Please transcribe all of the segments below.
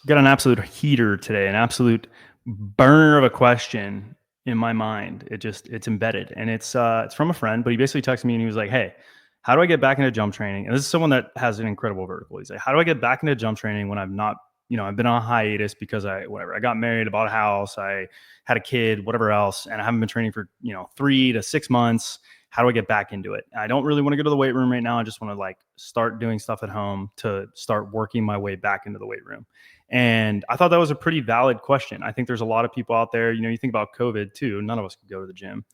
got an absolute heater today, an absolute burner of a question in my mind. It's embedded, and it's from a friend, but he basically texted me and he was like, "Hey, how do I get back into jump training?" And this is someone that has an incredible vertical. He's like, "How do I get back into jump training when I'm not, I've been on a hiatus because I got married, I bought a house, I had a kid, whatever else, and I haven't been training for 3 to 6 months. How do I get back into it? I don't really want to go to the weight room right now. I just want to like start doing stuff at home to start working my way back into the weight room." And I thought that was a pretty valid question. I think there's a lot of people out there, you think about COVID too, none of us could go to the gym.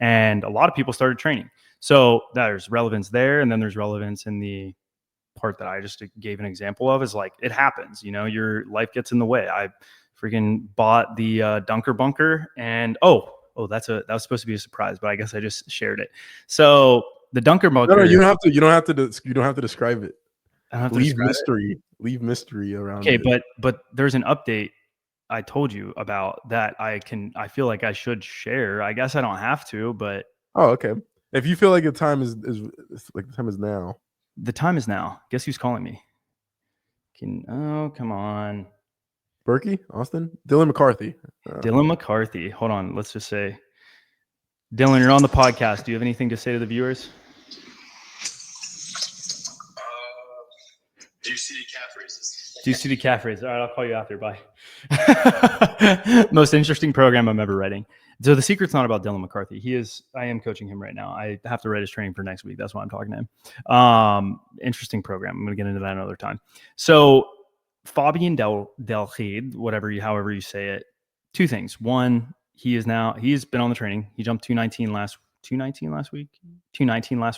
And a lot of people started training. So there's relevance there. And then there's relevance in the part that I just gave an example of is like, it happens, your life gets in the way. I freaking bought the Dunker Bunker and, that was supposed to be a surprise, but I guess I just shared it. So the Dunker Bunker. No, you don't have to describe it. Leave mystery around it. Okay, but there's an update I told you about that I feel like I should share. I guess I don't have to, but okay. If you feel like the time is like the time is now. The time is now. Guess who's calling me? Come on. Berkey? Austin? Dylan McCarthy. Dylan McCarthy. Hold on. Let's just say, Dylan, you're on the podcast. Do you have anything to say to the viewers? Do you see the calf raises? Do you see the calf raises? All right, I'll call you after. Bye. Most interesting program I'm ever writing. So the secret's not about Dylan McCarthy. I am coaching him right now. I have to write his training for next week. That's why I'm talking to him. Interesting program. I'm going to get into that another time. So Fabian Delhede, however you say it, two things. One, he's been on the training. He jumped 219 last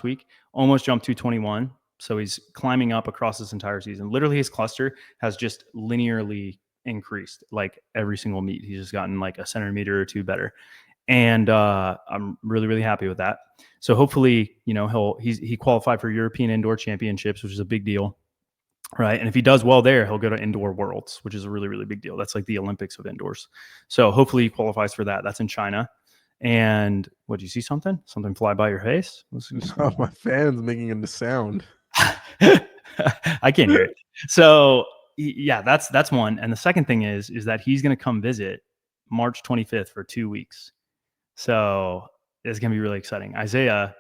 week, almost jumped 221. So he's climbing up across this entire season. Literally his cluster has just linearly increased like every single meet. He's just gotten like a centimeter or two better. And I'm really, really happy with that. So hopefully, he qualified for European Indoor Championships, which is a big deal. Right. And if he does well there, he'll go to Indoor Worlds, which is a really, really big deal. That's like the Olympics of indoors. So hopefully he qualifies for that. That's in China. And what, do you see something? Something fly by your face? Oh, my fan's making a sound. I can't hear it. So yeah, that's one. And the second thing is that he's going to come visit March 25th for 2 weeks. So it's going to be really exciting. Isaiah,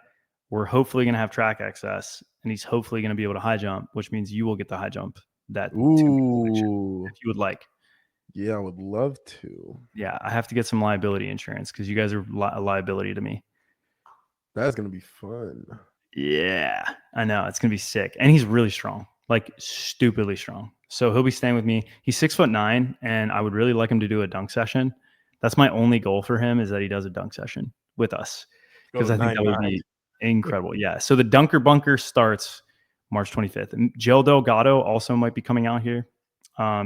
we're hopefully going to have track access, and he's hopefully going to be able to high jump, which means you will get the high jump that 2 weeks if you would like. Yeah, I would love to. Yeah, I have to get some liability insurance because you guys are a liability to me. That's going to be fun. Yeah, I know. It's going to be sick. And he's really strong, like stupidly strong. So he'll be staying with me. He's 6'9", and I would really like him to do a dunk session. That's my only goal for him, is that he does a dunk session with us, because I think that would be incredible. Yeah. So the Dunker Bunker starts March 25th. And Joe Delgado also might be coming out here.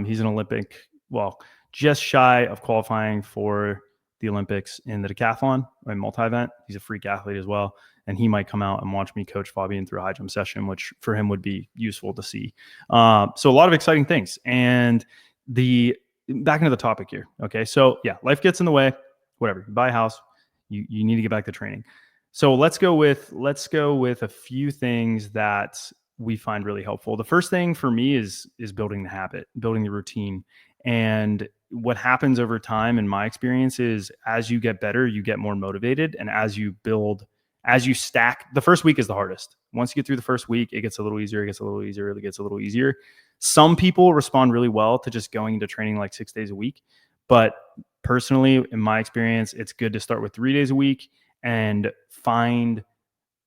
He's an Olympic, just shy of qualifying for the Olympics in the decathlon or multi-event. He's a freak athlete as well. And he might come out and watch me coach Fabian through a high jump session, which for him would be useful to see. So a lot of exciting things. And back into the topic here. Okay. So yeah, life gets in the way, whatever. You buy a house, you need to get back to training. So let's go with a few things that we find really helpful. The first thing for me is building the habit, building the routine. And what happens over time, in my experience, is as you get better, you get more motivated. And as you stack, the first week is the hardest. Once you get through the first week, it gets a little easier. It gets a little easier. Some people respond really well to just going into training like 6 days a week. But personally, in my experience, it's good to start with 3 days a week and find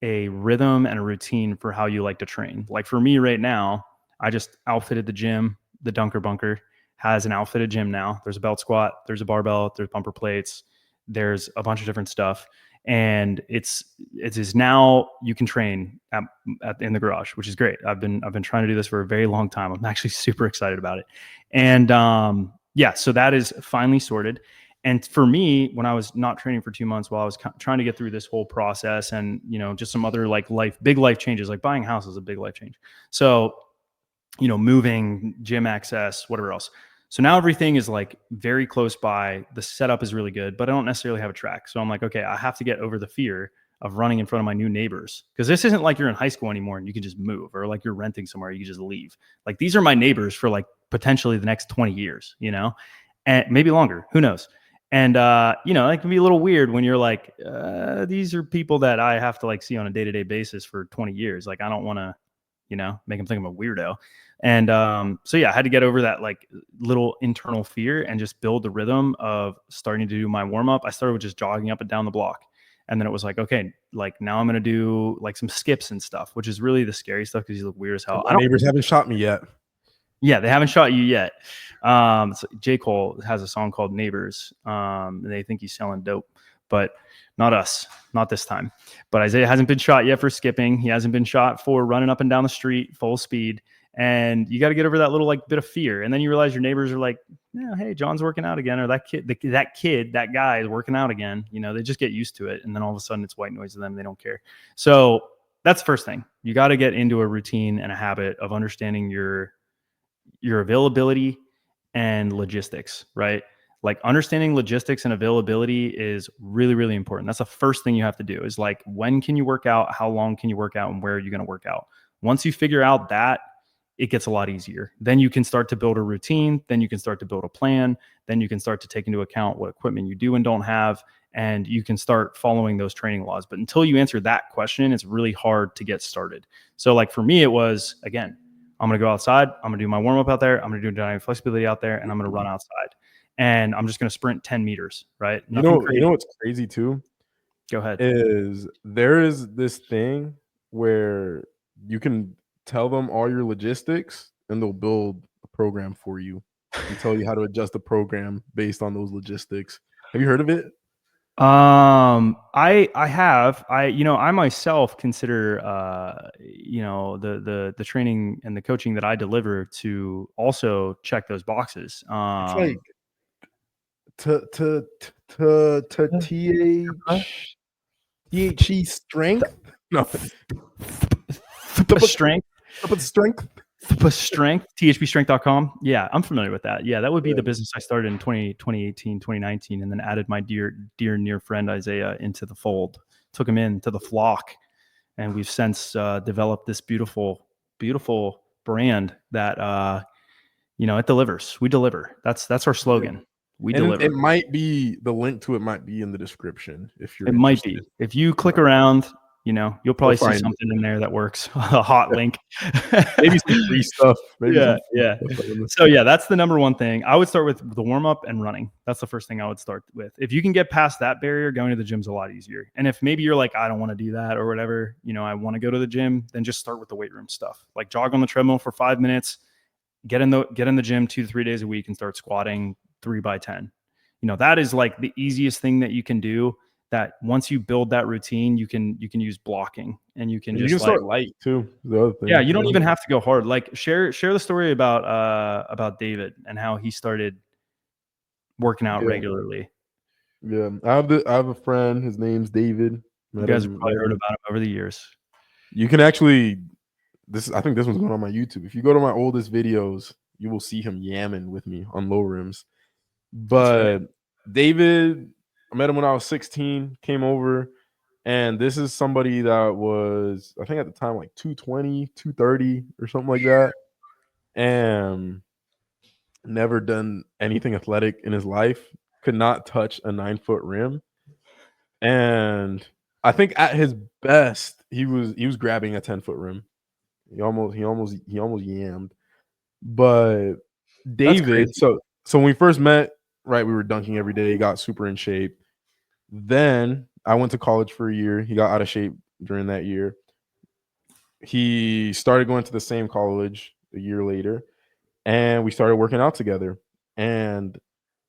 a rhythm and a routine for how you like to train. Like for me right now, I just outfitted the gym. The Dunker Bunker has an outfitted gym now. There's a belt squat, there's a barbell, there's bumper plates, there's a bunch of different stuff. And it is now you can train in the garage, which is great. I've been trying to do this for a very long time. I'm actually super excited about it. And so that is finally sorted. And for me, when I was not training for 2 months, while I was trying to get through this whole process and, just some other big life changes, like buying a house is a big life change. So, moving, gym access, whatever else. So now everything is like very close by. The setup is really good, but I don't necessarily have a track. So I'm like, okay, I have to get over the fear of running in front of my new neighbors. Because this isn't like you're in high school anymore and you can just move, or like you're renting somewhere, you can just leave. Like these are my neighbors for like potentially the next 20 years, you know, and maybe longer, who knows? And, you know, it can be a little weird when you're like, these are people that I have to like see on a day-to-day basis for 20 years. Like, I don't want to, you know, make them think I'm a weirdo. And so, yeah, I had to get over that like little internal fear and just build the rhythm of starting to do my warm up. I started with just jogging up and down the block. And then it was like, okay, like now I'm going to do like some skips and stuff, which is really the scary stuff because you look weird as hell. My neighbors haven't shot me yet. Yeah, they haven't shot you yet. So J. Cole has a song called Neighbors. And they think he's selling dope, but not us, not this time. But Isaiah hasn't been shot yet for skipping. He hasn't been shot for running up and down the street full speed. And you got to get over that little like bit of fear. And then you realize your neighbors are like, yeah, hey, John's working out again. Or that guy is working out again. You know, they just get used to it. And then all of a sudden it's white noise to them. They don't care. So that's the first thing. You got to get into a routine and a habit of understanding your availability and logistics, right? Like understanding logistics and availability is really, really important. That's the first thing you have to do is like, when can you work out? How long can you work out? And where are you going to work out? Once you figure out that, it gets a lot easier. Then you can start to build a routine. Then you can start to build a plan. Then you can start to take into account what equipment you do and don't have. And you can start following those training laws. But until you answer that question, it's really hard to get started. So like for me, it was, again, I'm going to go outside. I'm going to do my warm up out there. I'm going to do dynamic flexibility out there, and I'm going to run outside. And I'm just going to sprint 10 meters, right? Nothing crazy. You know what's crazy too? Go ahead. There is this thing where you can tell them all your logistics and they'll build a program for you and tell you how to adjust the program based on those logistics. Have you heard of it? I have, I myself consider, the training and the coaching that I deliver to also check those boxes. It's like THPStrength. No, strength. Strength, THPStrength.com. Yeah, I'm familiar with that. Yeah, that would be the business I started in 2018, 2019, and then added my dear near friend Isaiah into the fold, took him into the flock, and we've since developed this beautiful brand that it delivers. We deliver. That's our slogan. We deliver. It might be, the link to it might be in the description if you're interested. Might be. If you click around, you'll probably see something in there that works. A hot link. Maybe some free stuff. Yeah. So yeah, that's the number one thing. I would start with the warm up and running. That's the first thing I would start with. If you can get past that barrier, going to the gym's a lot easier. And if maybe you're like, I don't want to do that or whatever, I want to go to the gym, then just start with the weight room stuff. Like jog on the treadmill for 5 minutes, get in the gym 2 to 3 days a week and start squatting 3 by 10. That is like the easiest thing that you can do. That once you build that routine, you can use blocking, and you can start light too. The other thing. Yeah, you don't even have to go hard. Like share the story about David and how he started working out regularly. Yeah, I have a friend. His name's David. You guys have probably heard about him over the years. You can actually I think this one's going on my YouTube. If you go to my oldest videos, you will see him yamming with me on low rims. But David, I met him when I was 16, came over, and this is somebody that was, I think at the time, like 220, 230 or something like that, and never done anything athletic in his life, could not touch a 9-foot rim. And I think at his best, he was grabbing a 10-foot rim. He almost yammed. But David, so when we first met, right, we were dunking every day. He got super in shape. Then I went to college for a year. He got out of shape during that year. He started going to the same college a year later, and we started working out together. And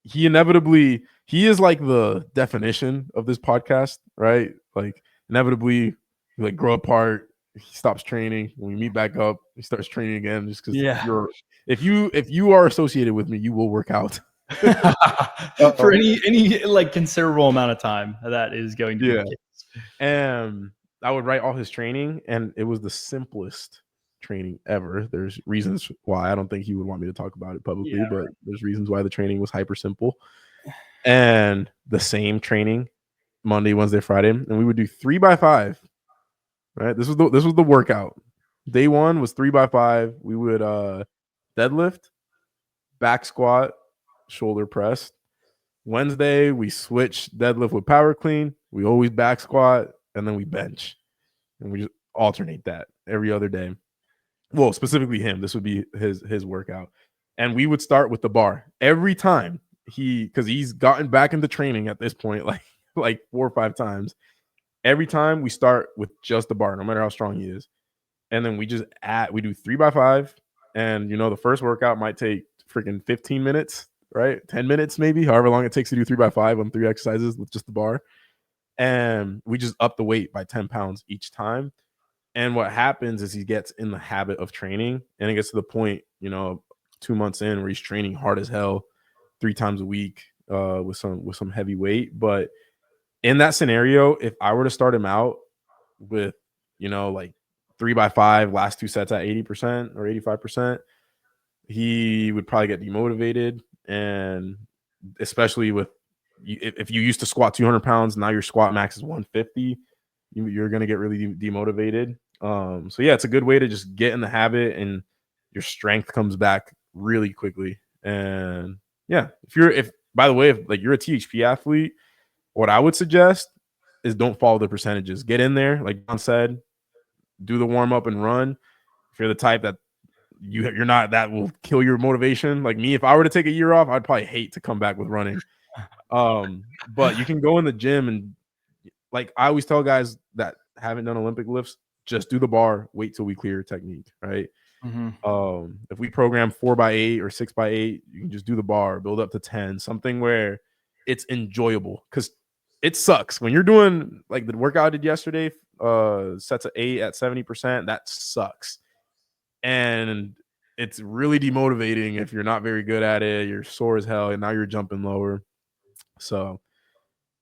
he is like the definition of this podcast, right? Like inevitably, we like grow apart. He stops training. When we meet back up, he starts training again. Just because if you are associated with me, you will work out. For any like considerable amount of time. That is going to be the case. And I would write all his training, and it was the simplest training ever. There's reasons why. I don't think he would want me to talk about it publicly, but there's reasons why the training was hyper simple. And the same training Monday, Wednesday, Friday, and we would do 3x5. Right, this was the workout. Day one was 3x5. We would deadlift, back squat, shoulder press. Wednesday we switch deadlift with power clean. We always back squat, and then we bench, and we just alternate that every other day. Well, specifically him. This would be his workout, and we would start with the bar every time because he's gotten back into training at this point, like 4 or 5 times. Every time we start with just the bar, no matter how strong he is, and then we just we do 3x5, and the first workout might take freaking 15 minutes, right? 10 minutes maybe, however long it takes to do 3x5 on 3 exercises with just the bar, and we just up the weight by 10 pounds each time. And what happens is he gets in the habit of training, and it gets to the point, 2 months in, where he's training hard as hell 3 times a week with some heavy weight. But in that scenario, if I were to start him out with, like 3x5, last 2 sets at 80% or 85%, he would probably get demotivated. And especially if you used to squat 200 pounds, now your squat max is 150, you're going to get really demotivated. So yeah, it's a good way to just get in the habit, and your strength comes back really quickly. And yeah, if by the way, if like you're a THP athlete, what I would suggest is don't follow the percentages. Get in there, like John said, do the warm up and run. If you're the type that you're not, that will kill your motivation. Like me, if I were to take a year off, I'd probably hate to come back with running. But you can go in the gym, and like I always tell guys that haven't done Olympic lifts, just do the bar, wait till we clear your technique, right? If we program 4x8 or 6x8, you can just do the bar, build up to 10, something where it's enjoyable, because it sucks when you're doing like the workout I did yesterday, sets of 8 at 70%. That sucks, and it's really demotivating if you're not very good at it. You're sore as hell, and now you're jumping lower. So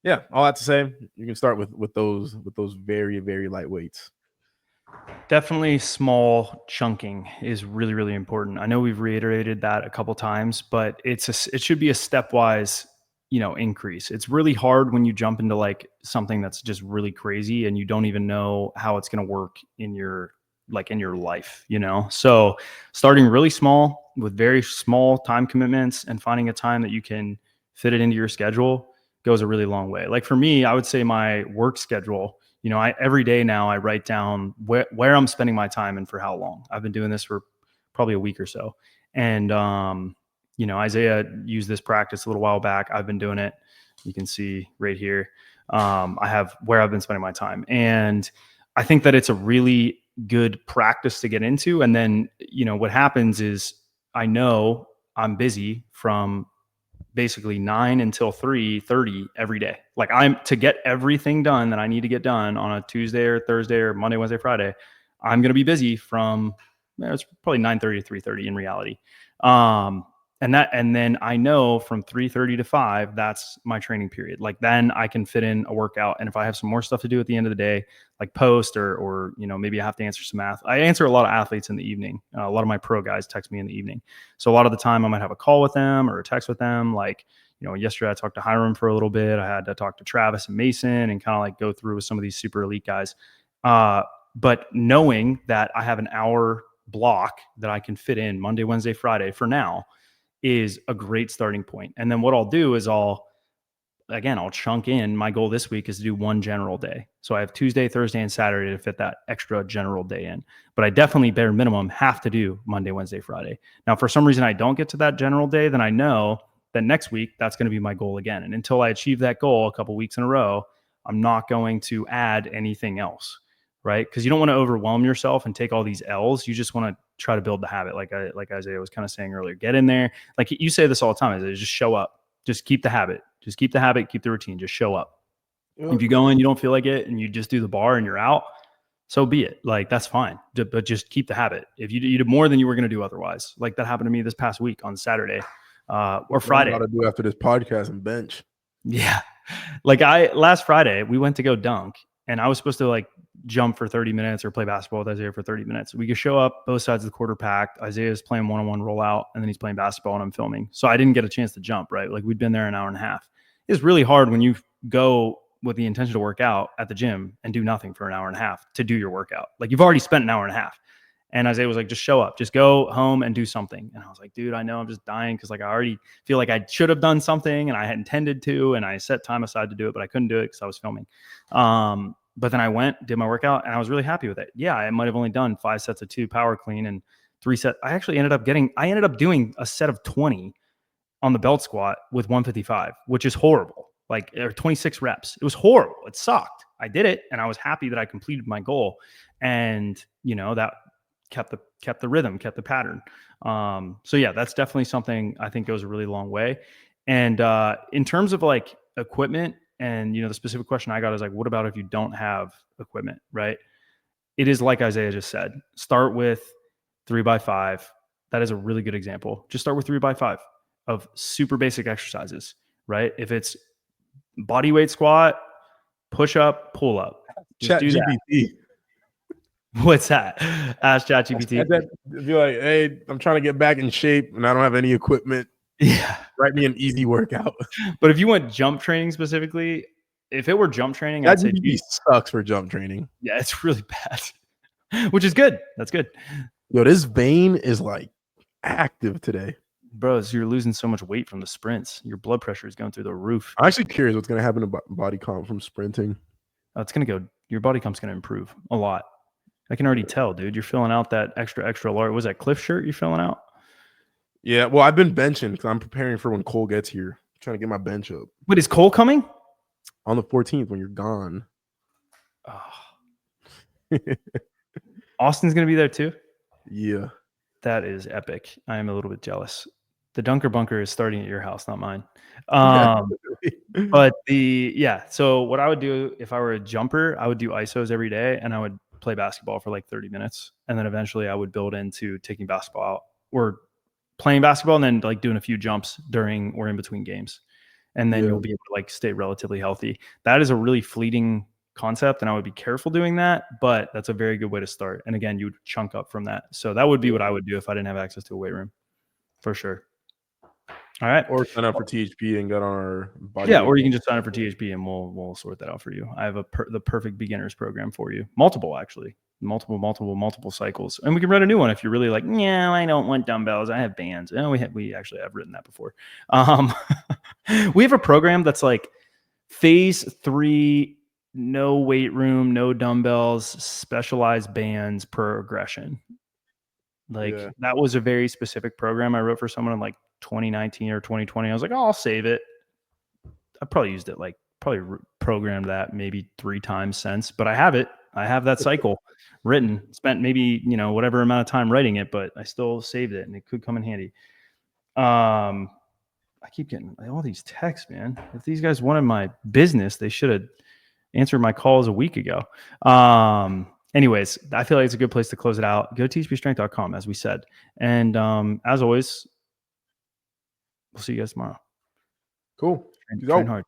yeah, all that to say, you can start with those very, very light weights. Definitely small chunking is really, really important. I know we've reiterated that a couple times, but it should be a stepwise, increase. It's really hard when you jump into like something that's just really crazy and you don't even know how it's going to work in your life, So starting really small with very small time commitments and finding a time that you can fit it into your schedule goes a really long way. Like for me, I would say my work schedule, every day now I write down where I'm spending my time and for how long. I've been doing this for probably a week or so. And, Isaiah used this practice a little while back. I've been doing it. You can see right here. I have where I've been spending my time. And I think that it's a really good practice to get into. And then, what happens is I know I'm busy from basically 9 until 3:30 every day. Like I'm to get everything done that I need to get done on a Tuesday or Thursday or Monday, Wednesday, Friday. I'm going to be busy from it's probably 9:30 to 3:30 in reality. And then I know from 3:30 to 5, that's my training period. Like then I can fit in a workout. And if I have some more stuff to do at the end of the day, like post or maybe I have to answer some math. I answer a lot of athletes in the evening. A lot of my pro guys text me in the evening. So a lot of the time I might have a call with them or a text with them. Like, yesterday I talked to Hiram for a little bit. I had to talk to Travis and Mason and kind of like go through with some of these super elite guys. But knowing that I have an hour block that I can fit in Monday, Wednesday, Friday for now is a great starting point. And then what I'll do is I'll chunk in. My goal this week is to do one general day. So I have Tuesday, Thursday, and Saturday to fit that extra general day in. But I definitely bare minimum have to do Monday, Wednesday, Friday. Now, for some reason I don't get to that general day, then I know that next week that's going to be my goal again. And until I achieve that goal a couple weeks in a row, I'm not going to add anything else, right? Because you don't want to overwhelm yourself and take all these L's. You just want to try to build the habit, like Isaiah was kind of saying earlier. Get in there. Like you say this all the time, Isaiah, just show up. Just keep the habit. Just keep the habit, keep the routine. Just show up. Yep. If you go in, you don't feel like it, and you just do the bar and you're out, so be it. Like that's fine. But just keep the habit. If you did more than you were going to do otherwise, like that happened to me this past week on Saturday or Friday. What I'm about to do after this podcast and bench. Yeah. Like last Friday, we went to go dunk, and I was supposed to like jump for 30 minutes or play basketball with Isaiah for 30 minutes. We could show up, both sides of the quarter packed. Isaiah's playing one-on-one rollout, and then he's playing basketball and I'm filming. So I didn't get a chance to jump, right? Like we'd been there an hour and a half. It's really hard when you go with the intention to work out at the gym and do nothing for an hour and a half to do your workout. Like you've already spent an hour and a half. And Isaiah was like, just show up, just go home and do something. And I was like, dude, I know I'm just dying because like I already feel like I should have done something and I had intended to, and I set time aside to do it, but I couldn't do it because I was filming. But then I went, did my workout, and I was really happy with it. Yeah, I might have only done 5 sets of 2 power clean and 3 sets. I ended up doing a set of 20 on the belt squat with 155, which is horrible. Like, or 26 reps. It was horrible. It sucked. I did it, and I was happy that I completed my goal. And, that kept the rhythm, kept the pattern. So yeah, that's definitely something I think goes a really long way. And in terms of like equipment, and the specific question I got is like, what about if you don't have equipment, right? It is like Isaiah just said, start with 3x5. That is a really good example. Just start with 3x5 of super basic exercises, right? If it's body weight squat, push up, pull up, just do that. GPT. What's that? Ask ChatGPT. Be like, hey, I'm trying to get back in shape and I don't have any equipment. Yeah. Write me an easy workout. But if you want jump training specifically, if it were jump training, I'd say GPT sucks for jump training. Yeah, it's really bad, which is good. That's good. Yo, this vein is like active today. Bro, so you're losing so much weight from the sprints. Your blood pressure is going through the roof. I'm actually curious what's going to happen to body comp from sprinting. Your body comp's going to improve a lot. I can already tell, dude. You're filling out that extra large. Was that Cliff shirt you're filling out? Yeah, well, I've been benching because I'm preparing for when Cole gets here. I'm trying to get my bench up. Wait, is Cole coming? On the 14th when you're gone. Oh. Austin's going to be there too? Yeah. That is epic. I am a little bit jealous. The Dunker Bunker is starting at your house, not mine. But so what I would do if I were a jumper, I would do ISOs every day and I would play basketball for like 30 minutes. And then eventually I would build into taking basketball out or playing basketball and then like doing a few jumps during or in between games. And then you'll be able to like stay relatively healthy. That is a really fleeting concept and I would be careful doing that, but that's a very good way to start. And again, you would chunk up from that. So that would be what I would do if I didn't have access to a weight room for sure. All right. Or sign up for THP and get on our body. Yeah, or you can just sign up for THP and we'll sort that out for you. I have the perfect beginners program for you. Multiple cycles. And we can run a new one if you're really like, yeah, I don't want dumbbells. I have bands. And we actually have written that before. We have a program that's like phase 3, no weight room, no dumbbells, specialized bands progression. That was a very specific program I wrote for someone in like 2019 or 2020. I was like, oh, I'll save it. I probably used it programmed that maybe 3 times since, but I have it. I have that cycle written, spent maybe, whatever amount of time writing it, but I still saved it and it could come in handy. I keep getting all these texts, man. If these guys wanted my business, they should have answered my calls a week ago. Anyways, I feel like it's a good place to close it out. Go to THPStrength.com, as we said. And as always, we'll see you guys tomorrow. Cool. Train hard.